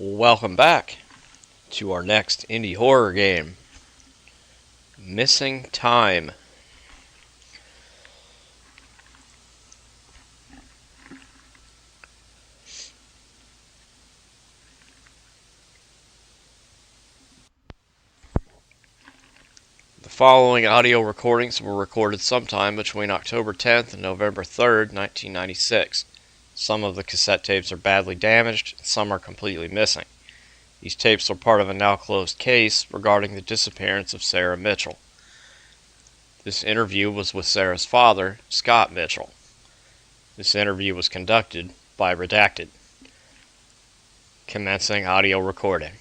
Welcome back to our next indie horror game, Missing Time. The following audio recordings were recorded sometime between October 10th and November 3rd, 1996. Some of the cassette tapes are badly damaged, and some are completely missing. These tapes are part of a now-closed case regarding the disappearance of Sarah Mitchell. This interview was with Sarah's father, Scott Mitchell. This interview was conducted by Redacted. Commencing audio recording.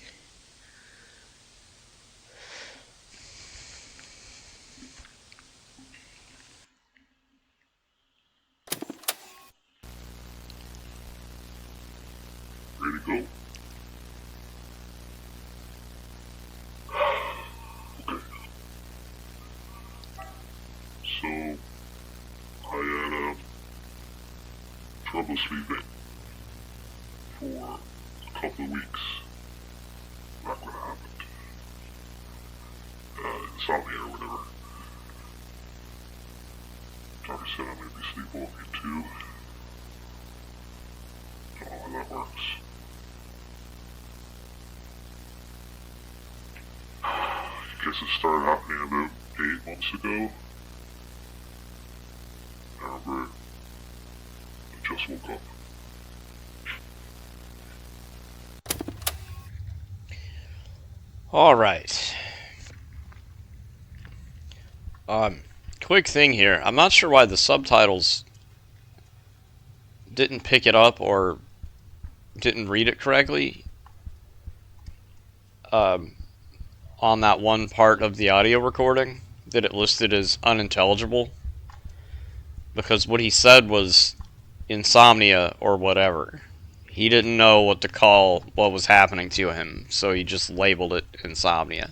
Ready to go? Okay. So, I had trouble sleeping for a couple of weeks. Not what happened. Insomnia or whatever. Doctor said I may be sleepwalking too. Don't know how that works. I guess it started happening about 8 months ago. I remember I just woke up. Alright. Quick thing here. I'm not sure why the subtitles didn't pick it up or didn't read it correctly on that one part of the audio recording that it listed as unintelligible, because what he said was insomnia or whatever. He didn't know what to call what was happening to him, so he just labeled it insomnia.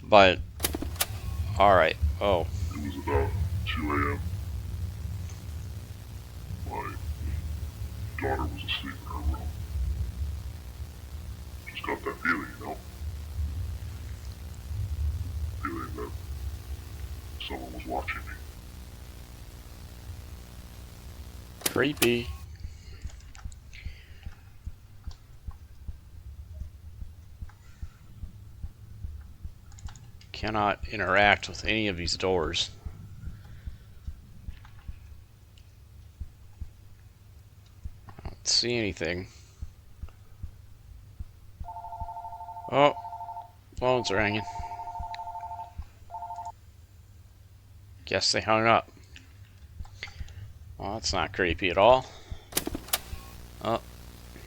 But alright. Oh. It was about 2 a.m. My daughter was asleep in her room. Just got that feeling, you know? Feeling that someone was watching me. Creepy. Cannot interact with any of these doors. I don't see anything. Oh, phones are ringing. Guess they hung up. Well, that's not creepy at all. Oh.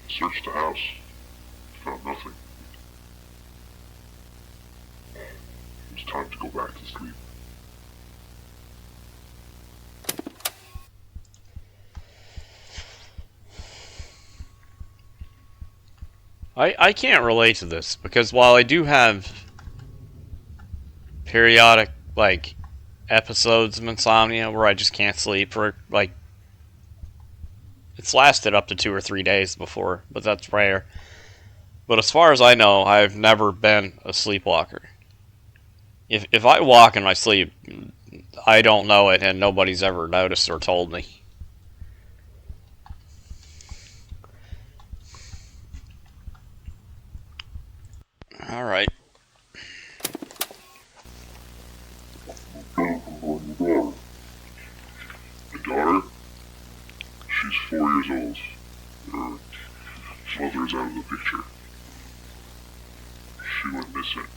Searched the house. Found nothing. It was time to go back to sleep. I can't relate to this, because while I do have periodic, like, episodes of insomnia where I just can't sleep for, like, it's lasted up to 2 or 3 days before, but that's rare. But as far as I know, I've never been a sleepwalker. If I walk in my sleep, I don't know it, and nobody's ever noticed or told me. Alright. My daughter, she's 4 years old. Her mother's out of the picture. She went missing.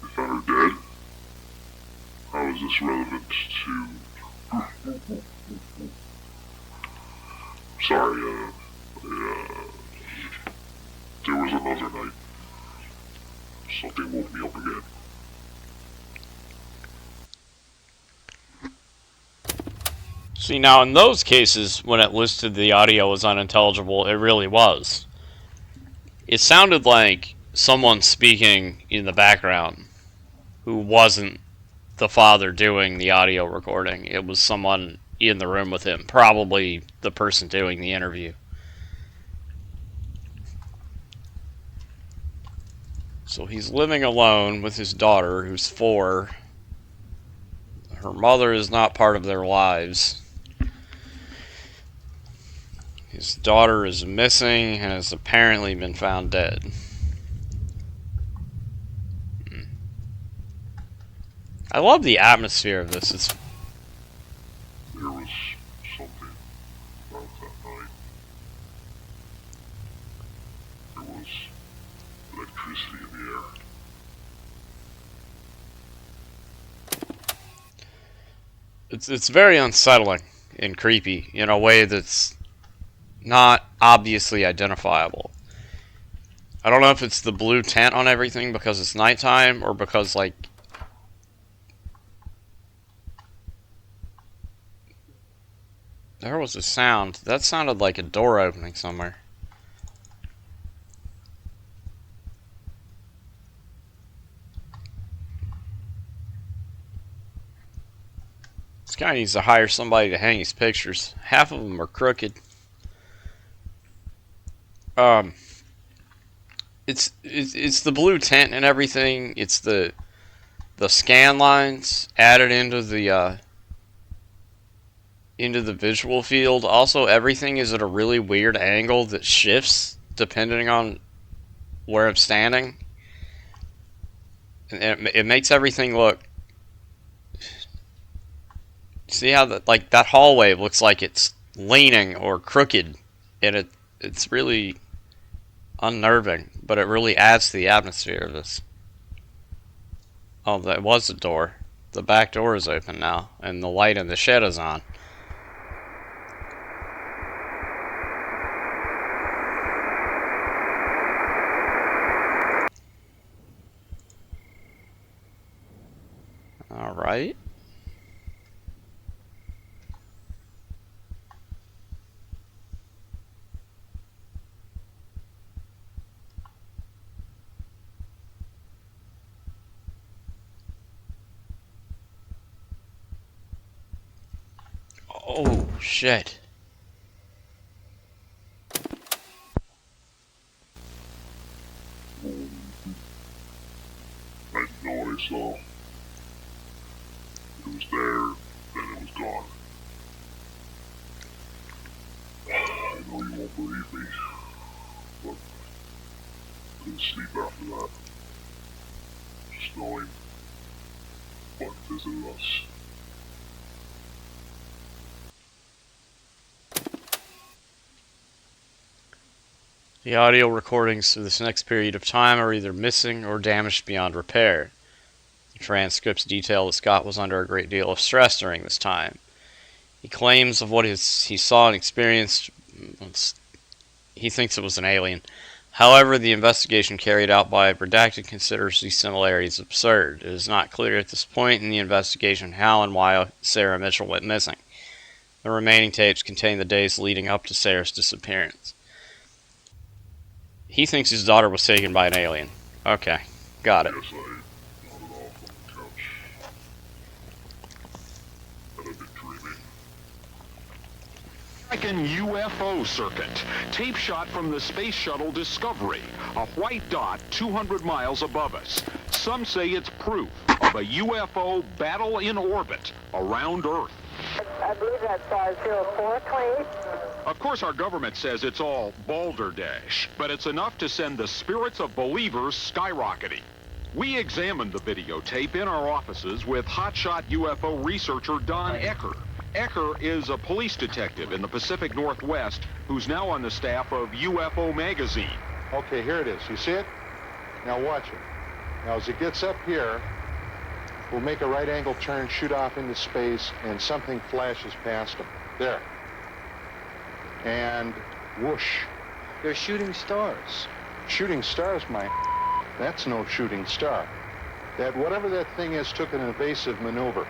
They found her dead. How is this relevant to... Sorry, there was another night. Something woke me up again. See, now in those cases, when it listed the audio as unintelligible, it really was. It sounded like someone speaking in the background who wasn't the father doing the audio recording. It was someone in the room with him. Probably the person doing the interview. So he's living alone with his daughter, who's 4. Her mother is not part of their lives. His daughter is missing and has apparently been found dead. I love the atmosphere of this. There was something about that night. There was electricity in the air. It's very unsettling and creepy in a way that's not obviously identifiable. I don't know if it's the blue tent on everything because it's nighttime, or because, like, there was a sound. That sounded like a door opening somewhere. This guy needs to hire somebody to hang his pictures. Half of them are crooked. It's the blue tent and everything. It's the scan lines added into the visual field. Also, everything is at a really weird angle that shifts depending on where I'm standing, and it makes everything look. See how that hallway looks like it's leaning or crooked, and it's really unnerving, but it really adds to the atmosphere of this. Oh, that was the door. The back door is open now, and the light in the shed is on. All right. Oh, shit. I know I saw. It was there, then it was gone. I know you won't believe me, but I couldn't sleep after that. Just knowing what visited us. The audio recordings of this next period of time are either missing or damaged beyond repair. The transcripts detail that Scott was under a great deal of stress during this time. He claims of what he saw and experienced, he thinks it was an alien. However, the investigation carried out by Redacted considers these similarities absurd. It is not clear at this point in the investigation how and why Sarah Mitchell went missing. The remaining tapes contain the days leading up to Sarah's disappearance. He thinks his daughter was taken by an alien. Okay, got it. Yes, I nodded off on the couch. And I've been dreaming. American UFO circuit. Tape shot from the Space Shuttle Discovery. A white dot 200 miles above us. Some say it's proof of a UFO battle in orbit around Earth. I believe that's 0428. Of course, our government says it's all balderdash, but it's enough to send the spirits of believers skyrocketing. We examined the videotape in our offices with hotshot UFO researcher Don Ecker. Ecker is a police detective in the Pacific Northwest who's now on the staff of UFO Magazine. Okay, here it is. You see it? Now watch it. Now as it gets up here, we'll make a right angle turn, shoot off into space, and something flashes past them. There. And whoosh. They're shooting stars. Shooting stars, that's no shooting star. That whatever that thing is took an evasive maneuver.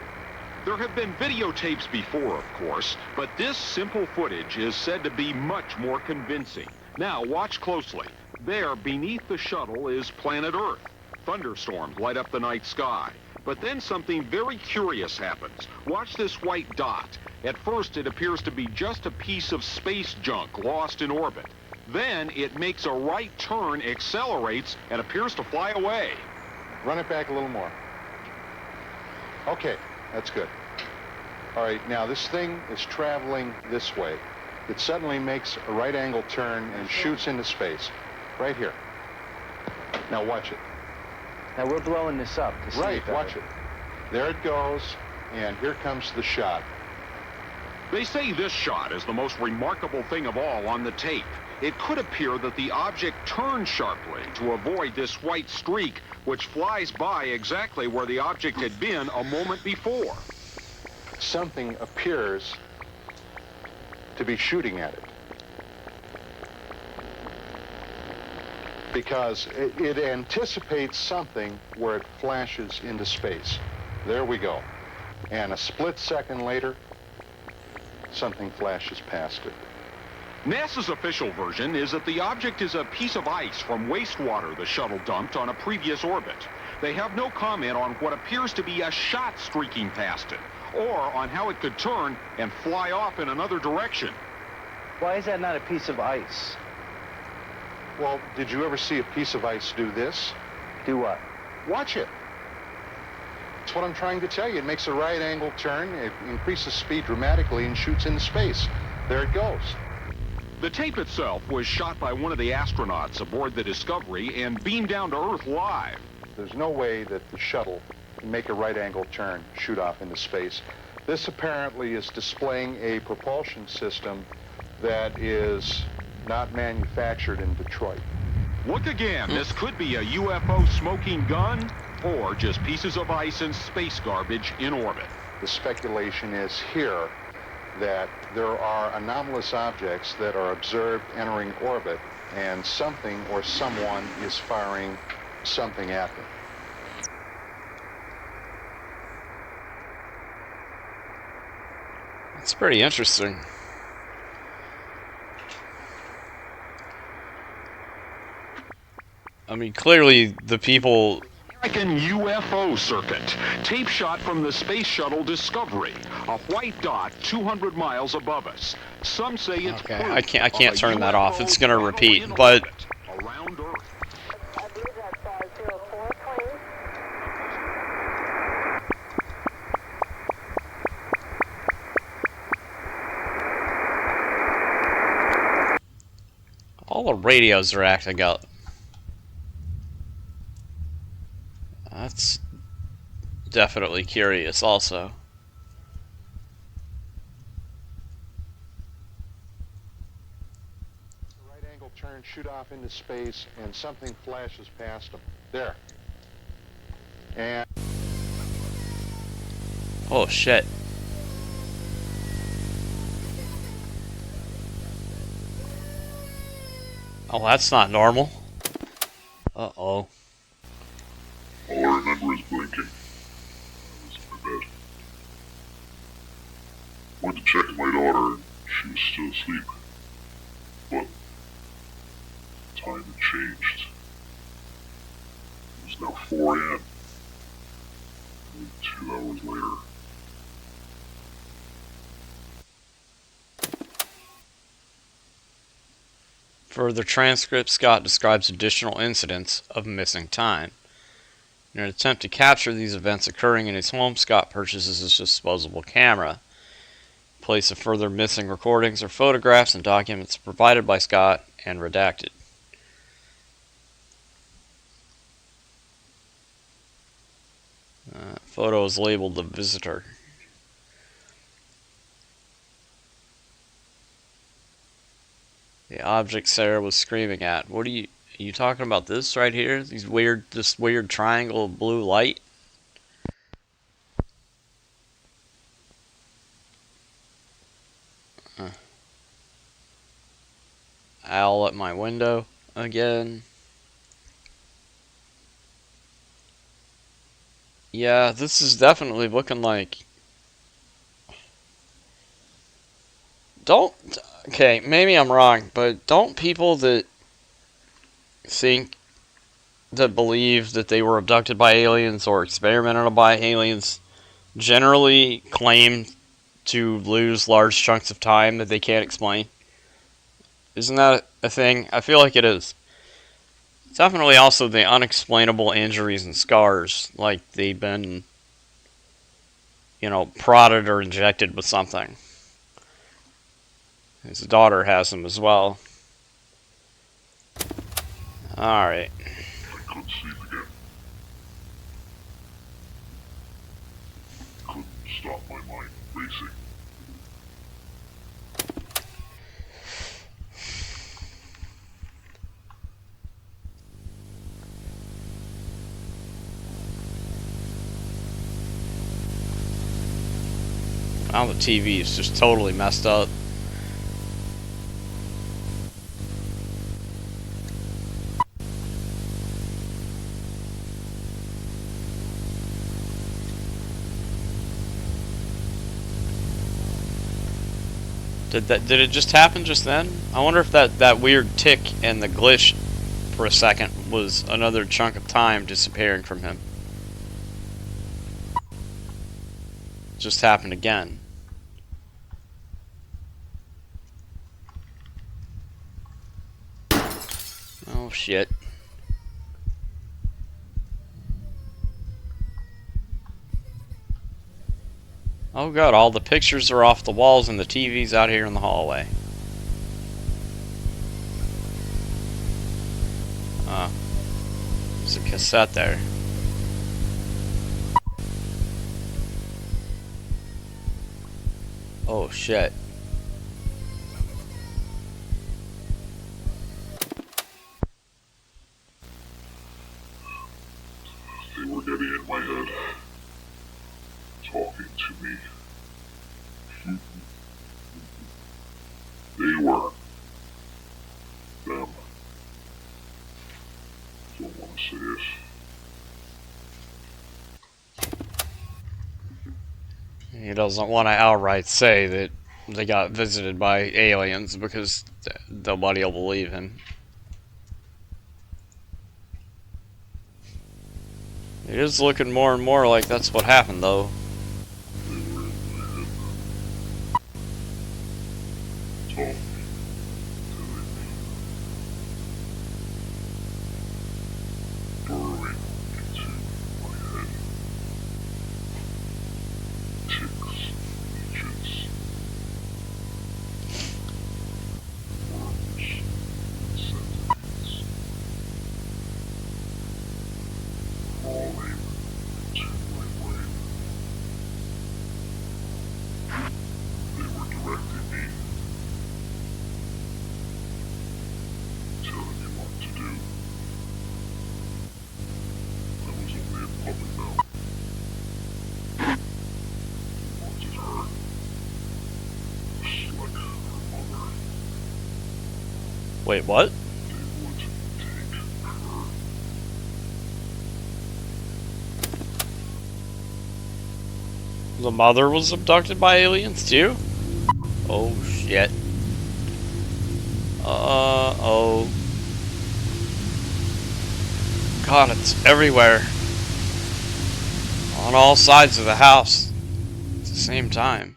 There have been videotapes before, of course, but this simple footage is said to be much more convincing. Now, watch closely. There, beneath the shuttle, is planet Earth. Thunderstorms light up the night sky. But then something very curious happens. Watch this white dot. At first, it appears to be just a piece of space junk lost in orbit. Then it makes a right turn, accelerates, and appears to fly away. Run it back a little more. Okay, that's good. All right, now this thing is traveling this way. It suddenly makes a right angle turn and shoots into space. Right here. Now watch it. Now we're blowing this up to see Right, it better. watch it. There it goes, and here comes the shot. They say this shot is the most remarkable thing of all on the tape. It could appear that the object turned sharply to avoid this white streak, which flies by exactly where the object had been a moment before. Something appears to be shooting at it. Because it anticipates something where it flashes into space. There we go. And a split second later, something flashes past it. NASA's official version is that the object is a piece of ice from wastewater the shuttle dumped on a previous orbit. They have no comment on what appears to be a shot streaking past it, or on how it could turn and fly off in another direction. Why is that not a piece of ice? Well, did you ever see a piece of ice do this? Do what? Watch it. That's what I'm trying to tell you. It makes a right angle turn, it increases speed dramatically and shoots into space. There it goes. The tape itself was shot by one of the astronauts aboard the Discovery and beamed down to Earth live. There's no way that the shuttle can make a right angle turn, shoot off into space. This apparently is displaying a propulsion system that is not manufactured in Detroit. Look again, this could be a UFO smoking gun or just pieces of ice and space garbage in orbit. The speculation is here that there are anomalous objects that are observed entering orbit, and something or someone is firing something at them. It's pretty interesting. I mean, clearly the people... American UFO circuit. Tape shot from the Space Shuttle Discovery. A white dot 200 miles above us. Some say it's Okay, proof I can't of a turn that off. UFO It's gonna battle repeat, in but... orbit around Earth. I believe that's 0428. All the radios are acting up. That's definitely curious also. Right angle turn, shoot off into space, and something flashes past them. There. And Oh shit. Oh, that's not normal. Uh-oh. All I remember is blinking. I was in my bed. Went to check on my daughter, and she was still asleep. But time had changed. It was now 4 a.m. Only 2 hours later. Further transcript, Scott describes additional incidents of missing time. In an attempt to capture these events occurring in his home, Scott purchases his disposable camera. In place of further missing recordings are photographs and documents provided by Scott and redacted. Photo is labeled "The Visitor." The object Sarah was screaming at. What are you talking about? This right here? This weird triangle of blue light? Owl at my window again. Yeah, this is definitely looking like... Okay, maybe I'm wrong, but don't people that think that believe that they were abducted by aliens or experimented on by aliens generally claim to lose large chunks of time that they can't explain? Isn't that a thing? I feel like it is. Definitely also the unexplainable injuries and scars, like they've been, prodded or injected with something. His daughter has them as well. Alright. I couldn't sleep again. Couldn't stop my mind racing. Now the TV is just totally messed up. Did it just happen just then? I wonder if that weird tick and the glitch for a second was another chunk of time disappearing from him. Just happened again. Oh shit. Oh god, all the pictures are off the walls and the TV's out here in the hallway. There's a cassette there. Oh shit. They were getting in my head. Talking to me. They were. Them. Don't want to say it. He doesn't want to outright say that they got visited by aliens because nobody will believe him. It is looking more and more like that's what happened, though. They were in my head. Talking. Telling me. Burrowing into my head. Ticks, leeches, worms, centipedes, crawling into my brain. They were directing me, telling me what to do. I was only a puppet now. Wanted her, just like her mother. Wait, what? They would take her. The mother was abducted by aliens, too? Oh, shit. Oh. God, it's everywhere. On all sides of the house. At the same time.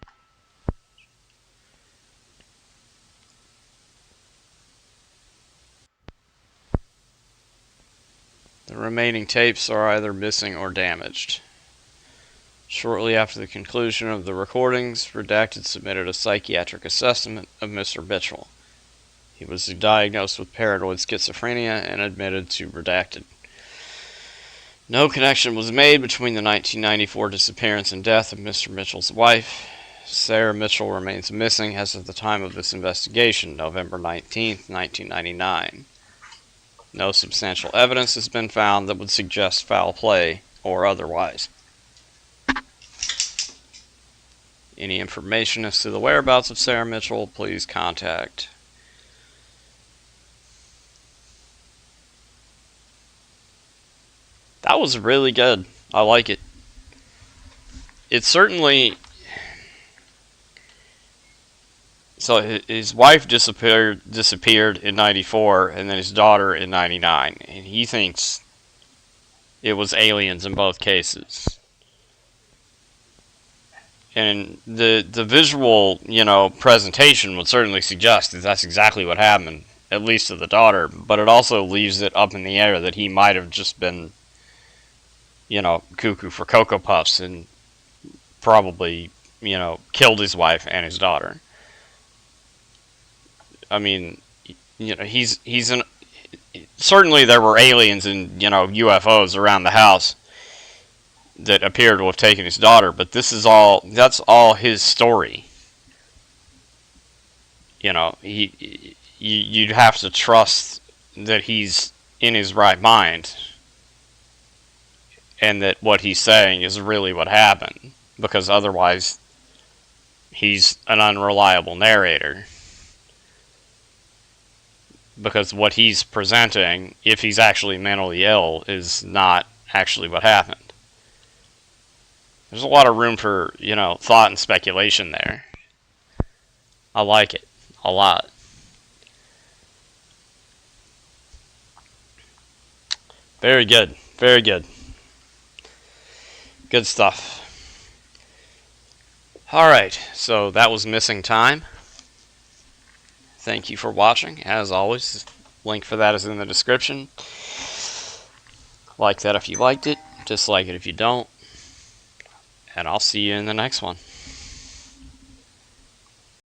The remaining tapes are either missing or damaged. Shortly after the conclusion of the recordings, Redacted submitted a psychiatric assessment of Mr. Mitchell. He was diagnosed with paranoid schizophrenia and admitted to Redacted. No connection was made between the 1994 disappearance and death of Mr. Mitchell's wife. Sarah Mitchell remains missing as of the time of this investigation, November 19th, 1999. No substantial evidence has been found that would suggest foul play or otherwise. Any information as to the whereabouts of Sarah Mitchell, please contact. That was really good. I like it. It certainly... So his wife disappeared in 94, and then his daughter in 99. And he thinks it was aliens in both cases. And the visual, presentation would certainly suggest that that's exactly what happened, at least to the daughter, but it also leaves it up in the air that he might have just been, cuckoo for Cocoa Puffs and probably, killed his wife and his daughter. I mean, certainly there were aliens and, UFOs around the house that appear to have taken his daughter, but that's all his story. You'd have to trust that he's in his right mind and that what he's saying is really what happened, because otherwise he's an unreliable narrator. Because what he's presenting, if he's actually mentally ill, is not actually what happened. There's a lot of room for, thought and speculation there. I like it a lot. Very good. Very good. Good stuff. Alright, so that was Missing Time. Thank you for watching. As always, link for that is in the description. Like that if you liked it. Dislike it if you don't. And I'll see you in the next one.